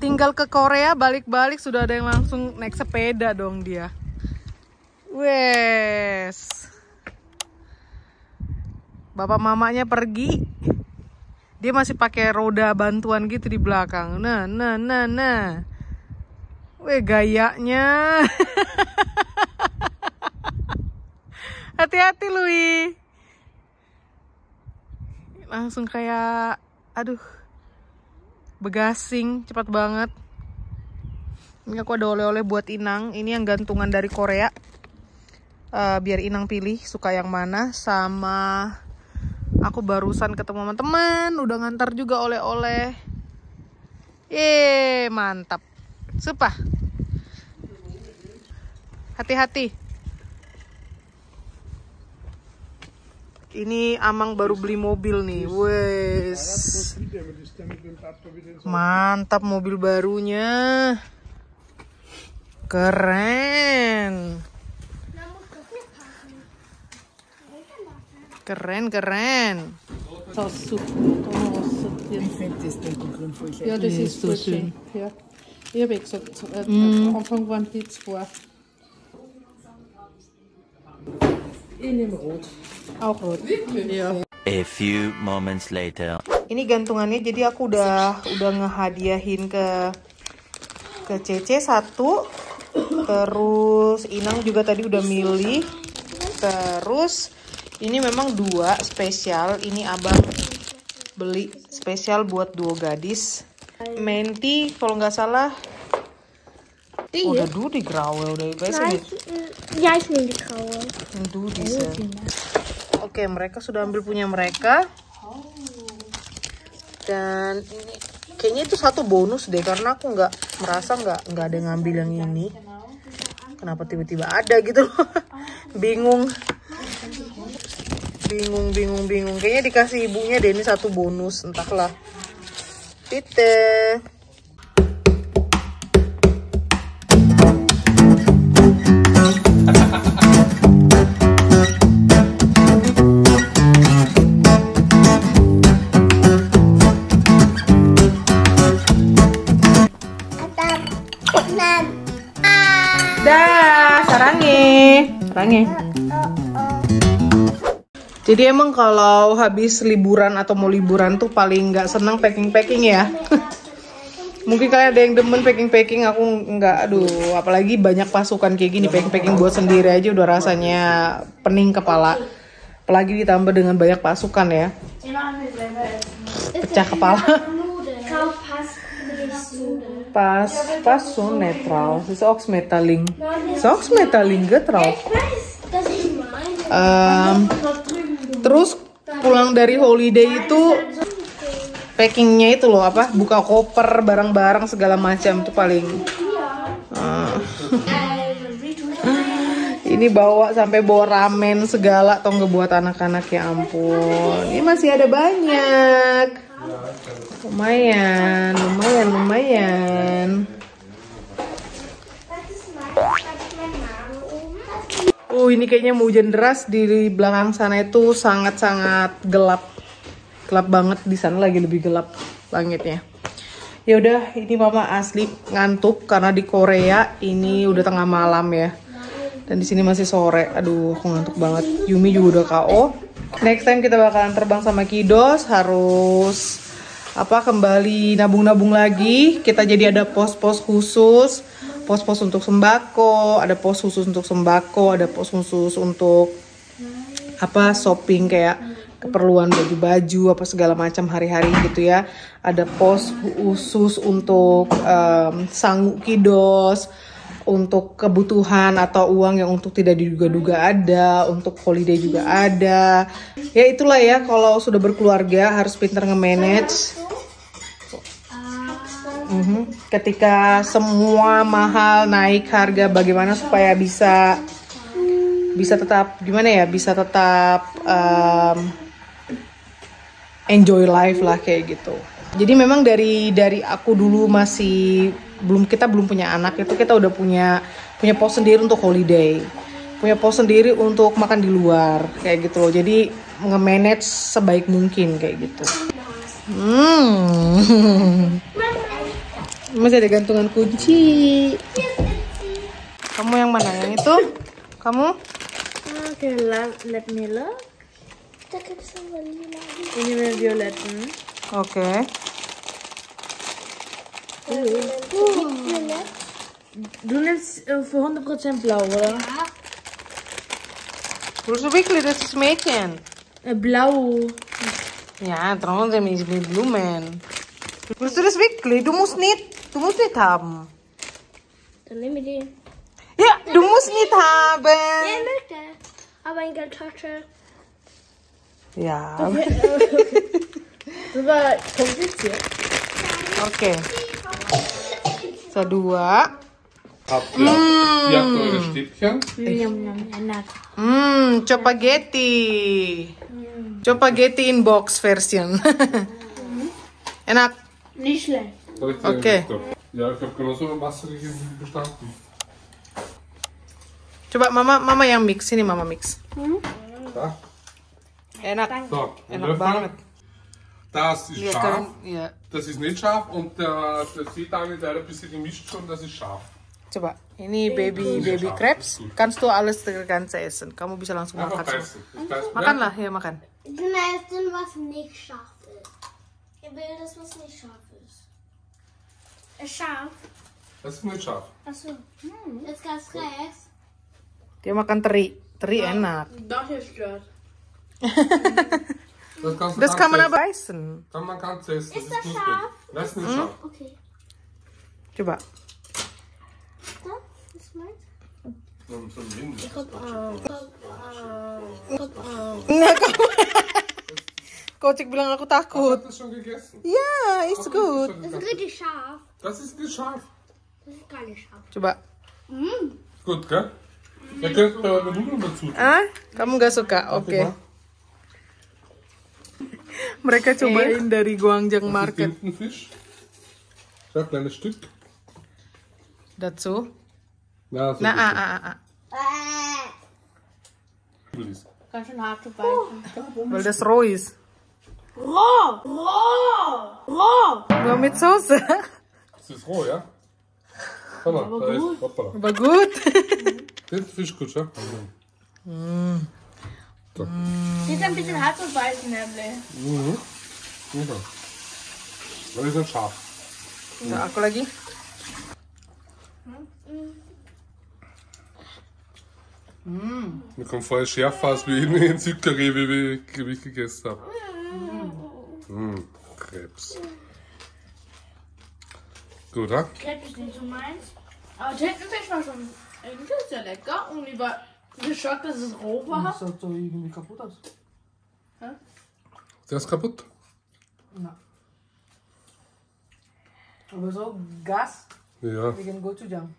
tinggal ke Korea, balik-balik sudah ada yang langsung naik sepeda dong dia. Wes. Bapak mamanya pergi. Dia masih pakai roda bantuan gitu di belakang. Nah. Weh, gayanya. Hati-hati, Lui. Langsung kayak, aduh, begasing, cepat banget. Ini aku ada oleh-oleh buat Inang. Ini yang gantungan dari Korea. Biar Inang pilih suka yang mana. Sama aku barusan ketemu teman-teman, udah ngantar juga oleh-oleh. Mantap. Sumpah. Hati-hati. Ini Amang baru beli mobil nih. Wes. Mantap mobil barunya. Keren. Keren. Ja, das ist so schön. Ja. Ich habe gesagt, am Anfang waren die zwei. Ich nehme rot. Auch rot. Ja. A few moments later. Ini gantungannya, jadi aku udah ngehadiahin ke Cece satu. Terus Inang juga tadi udah milih. Terus ini memang 2 spesial. Ini abang beli spesial buat 2 gadis. Menti kalau nggak salah. Udah die grauwe udah biasa nih. Ja, ich nehme die graue. Oke, mereka sudah ambil punya mereka. Dan ini kayaknya itu satu bonus deh, karena aku merasa nggak ada yang ngambil yang ini. Kenapa tiba-tiba ada gitu? Bingung. Kayaknya dikasih ibunya deh, ini satu bonus, entahlah. Tite. Dah, sarangi. Jadi emang kalau habis liburan atau mau liburan tuh paling nggak seneng packing ya. Mungkin kalian ada yang demen packing, aku nggak. Aduh, apalagi banyak pasukan kayak gini, packing buat sendiri aja udah rasanya pening kepala. Apalagi ditambah dengan banyak pasukan ya. Pecah kepala. Pas so netral. Socks metaling getral. Terus pulang dari holiday itu packingnya itu loh, apa, buka koper barang-barang segala macam itu paling ini sampai bawa ramen segala, atau nggak buat anak-anak, ya ampun. Ini masih ada banyak, lumayan. Ini kayaknya mau hujan deras. Di belakang sana itu sangat-sangat gelap banget. Di sana lagi lebih gelap langitnya. Ya udah, ini mama asli ngantuk karena di Korea ini udah tengah malam ya. Dan di sini masih sore. Aduh, aku ngantuk banget. Yumi juga udah KO. Next time kita bakalan terbang sama Kiddos, harus kembali nabung lagi. Kita jadi ada pos-pos khusus. Pos-pos untuk sembako, ada pos khusus untuk sembako, ada pos khusus untuk shopping kayak keperluan baju-baju apa segala macam hari-hari gitu ya. Ada pos khusus untuk sangu Kiddos, untuk kebutuhan atau uang yang untuk tidak diduga-duga ada, untuk holiday juga ada. Ya itulah ya, kalau sudah berkeluarga harus pintar nge-manage. Ketika semua mahal, naik harga, bagaimana supaya bisa tetap enjoy life lah kayak gitu. Jadi memang dari aku dulu kita belum punya anak, itu kita udah punya pos sendiri untuk holiday, punya pos sendiri untuk makan di luar kayak gitu loh. Jadi nge-manage sebaik mungkin kayak gitu. Masih ada gantungan kunci. Kamu yang mana? Yang itu? Kamu? Okay, let me look. Da gibt es aber lila. Ini mit violetten. Oke. Violett. Du nimmst für 100% blau, oder? Ja. Willst du wirklich? Das ist Mädchen. Blau. Ja, trotzdem ist mit Blumen. Willst du das wirklich? Du musst nicht haben. Dann nehme ich den. Ja, du musst nicht Der haben. möchte. Aber ein Geldtasche. Ja. Das war kompliziert. Oke. So, 2. Habt ihr eure Stäbchen? Enak. Chopaghetti. Chopaghetti in box version. Enak. Nicht schlecht. Okay. Ja, ich habe genauso Masse bestanden. Coba mama yang mix. Sini mama mix. Da. Enak. So, Enak Löffel. banget. Das ist Wir scharf, können, ja. das ist nicht scharf und der Seetang ist leider ein bisschen gemischt schon, das ist scharf. Coba, ini baby crepes. Kannst du alles ganze essen. Kamu bisa langsung Einfach makan. beißen. Ich beiß, Makanlah, ya makan. Ich will essen, was nicht scharf ist. Ich will das, was nicht scharf ist. Ist scharf? Das ist nicht scharf. Achso. Jetzt ganz rechts. Dia makan teri. Teri enak. Das ist stört. Das, kannst du Das kann man ganz aber essen. Kann man ganz essen. Ist das das gut. scharf? Das ist nicht scharf. Okay. Coba. Da, das ist meins. So ein Wind. Enggak, kamu. Kocik bilang aku takut. Hast du das schon gegessen? Ja, ist gut. Das ist richtig scharf. Das ist nicht scharf. Das ist gar nicht scharf. Coba. Gut, gell? Ihr könnt eure Nudeln dazu tun. Ah, kamu gak suka? Oke. Mereka cobain dari Guangzhou Das ist Market. Tintenfisch. Schau, kleines Stück. Dazu. Na, so Nah, gut. Äh. Ist. Ganz schön hart zu beißen. Weil das roh ist. Roh! Nur mit Soße. Das ist roh, ja? Schau mal, da ist. Hoppala. Aber gut. Tintenfisch gut, schau. So. Ist ein bisschen hart zu beißen, nämlich. Okay. Aber die sind scharf. So, aku lagi. Mir kommt vorher schärfer aus wie in Südkorea, wie ich gegessen habe. Krebs. Gut, ha? Krebs ist nicht so meins. Aber Tintenfisch war schon eigentlich sehr lecker. Und ich war geschockt, dass es roh war. Das sieht so irgendwie kaputt aus. Der ist kaputt. Na. Aber so Gas Ja, wegen Gochujang.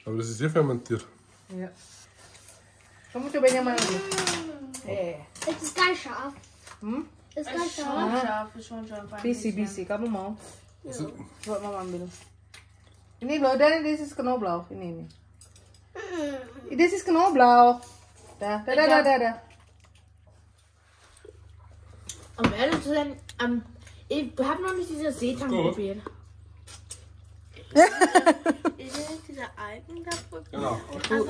aber das ist eh fermentiert. Iya. Kamu cobain yang mana dulu? Es ist ganz scharf. Es ist ganz scharf. Schon scharf, ist schon scharf. Bisi. Kamu mau? Das ist- Coba mama ambil. Ini loh, dan this is Knoblauch. Ini. This is Knoblauch. Da. Um ehrlich zu sein, ich habe noch nicht diese Seetang Gut. probiert. Ist das diese Algen da? Genau.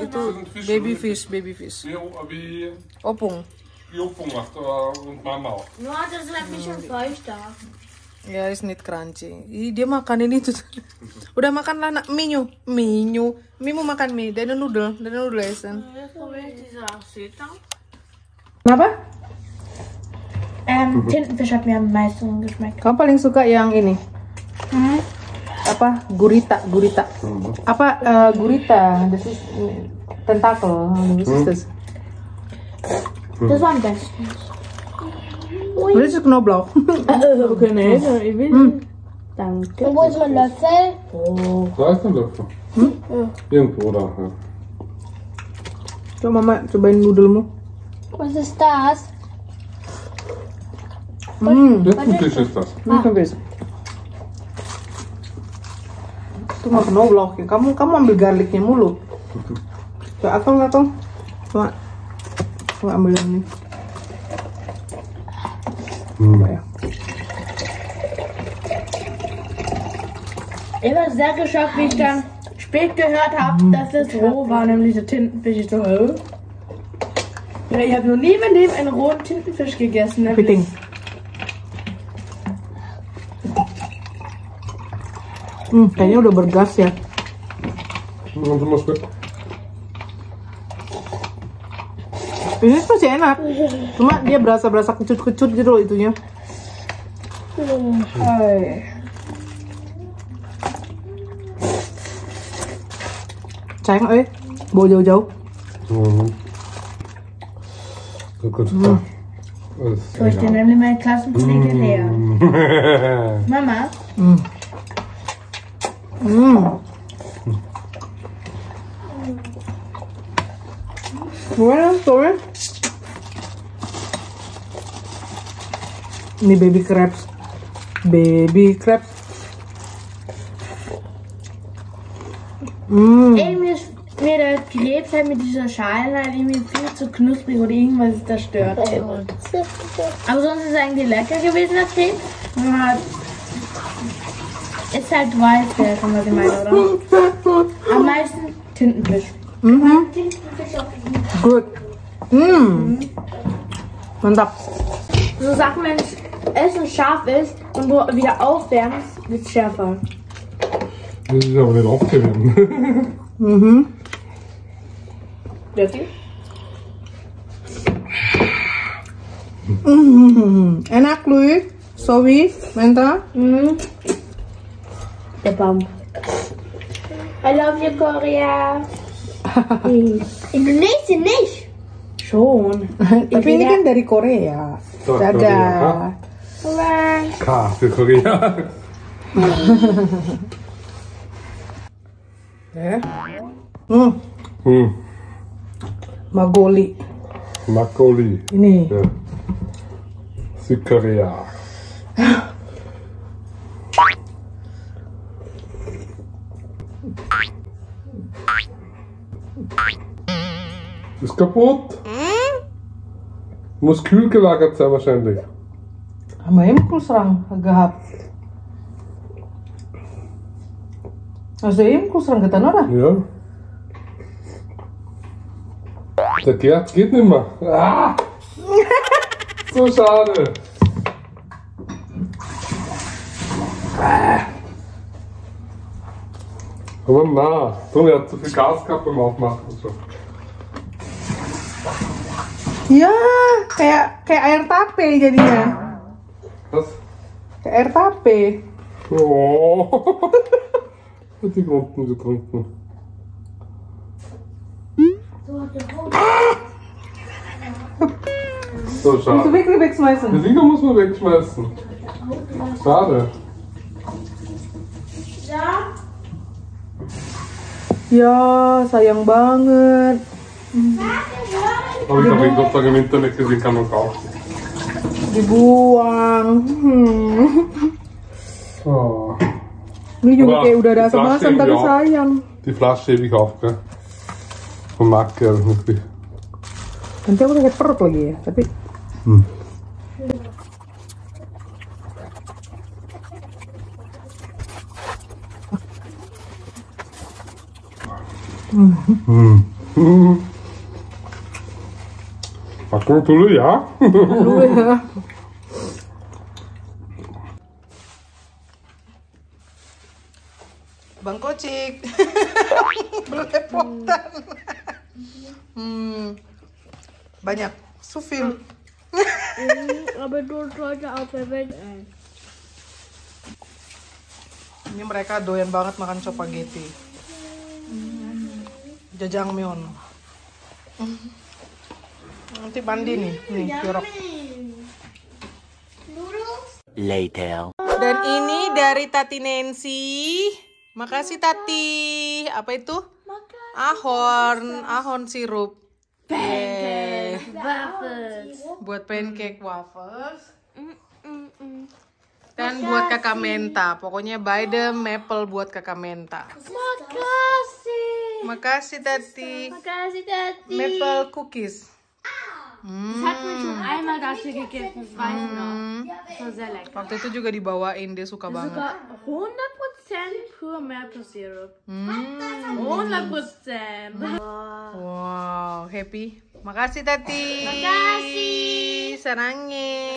Itu baby fish. Wie Opung. Opung macht und Mama auch. Nur das ist ein bisschen feuchter. Ya, is nicht crunchy. Ih, dia makan ini tuh. Udah makan lah nak mie. Mie mau makan mie. Dan noodle essen. Jetzt probiere ich diese Seetang. Kenapa? Tintenfisch hat mir am meisten geschmeckt. Kamu paling suka yang ini? Apa? Gurita. Apa gurita? Das ist Tentakel. Was ist das? Das war am besten. Das ist Knoblauch. Okay, nee, ich will. Danke. Und wo ist mein Löffel? Da ist ein Löffel. Irgendwo da. Ja. Coba mama cobain nudelmu. Was ist das? Tintenfisch ist das. Ini kan biasa. Itu mah Knoblauch ya. Kamu ambil garlicnya mulu. Coba akong. Coba ambil yang ini. Coba ya. Ich war sehr geschockt, wie ich dann spät gehört habe, dass es roh war, nämlich der Tintenfisch. Ich so, hä? Ja, ich habe noch nie in meinem Leben einen rohen Tintenfisch gegessen. Ne? Kepiting. Kayaknya udah bergas ya. Nanti mas Bet. Ini masih enak. Cuma dia berasa kecut-kecut gitu loh itunya. Hai. Sayang bawa jauh-jauh. Gut. So, ich nehme nämlich meine Klassenkollege her. Mama? Gimana tuh? Ini baby crabs. Baby crabs. Irgendwie ist mir der Krebs halt mit dieser Schale halt irgendwie viel zu knusprig oder irgendwas ist da stört. Aber sonst ist es eigentlich lecker gewesen, der Krebs. Und halt, ist halt weiß, der kann man meinen, oder? Am meisten Tintenfisch. Good. Mantap. So Sachen, wenn das Essen scharf ist und du wieder aufwärmst, wird es schärfer. Das ist aber nicht aufgewärmt. Dirty? Enak Louis. Sowie, Menta. Der Baum. I love you, Korea. Indonesien nicht. Schon. Tapi ini kan dari Korea. Tuh, Dadah. K für Korea. Magoli. Makgeolli. Ini. Ja. Südkorea. Ist kaputt. Muss kühl gelagert sein wahrscheinlich. Sama im kusrang gahap. Also im kusrang getan oder? Ja. Der Gerd geht nicht mehr. Ah! So schade. Aber na, Toni hat zu viel Gas gehabt beim Aufmachen und so. Ya, kayak air tape jadinya. Was? Kayak air tape. Oh. Die unten getrunken. So Musst du schade. wirklich wegschmeißen. Die Dinger muss man wegschmeißen. Schade. Ya, sayang banget. Aber ich habe sozusagen im Internet gesehen, kann man kaufen. Dibuang. Oh. Ini juga Wah, kayak udah ada die Flasche asam-asam tapi irgendwie auch. sayang. Die Flasche hebe ich auf, gell? Von Macke irgendwie. Nanti aku sakit perut lagi ya, tapi Makan dulu ya. dulu ya. Bang Kocik. Belepotan. Banyak. Sufil. Aber du sollte auf der Welt ein. Ini mereka doyan banget makan spaghetti. Jajangmyeon. Nanti mandi nih, jorok. Later. Dan ini dari Tati Nancy. Makasih Tati. Apa itu? Ahorn sirup. Yeay. Waffles. Buat pancake waffles. Dan buat kakak Menta. Pokoknya by the maple buat kakak Menta. Makasih. Makasih Tati. Makasih, Tati. Maple cookies. Das hat mir schon einmal dafür gegessen, das weiß ich noch. Das war sehr lecker. Waktu itu juga dibawain, dia suka banget. Sogar 100% pure maple syrup. 100%. Wow, happy. Makasih Tati. Makasih. Sarangnya.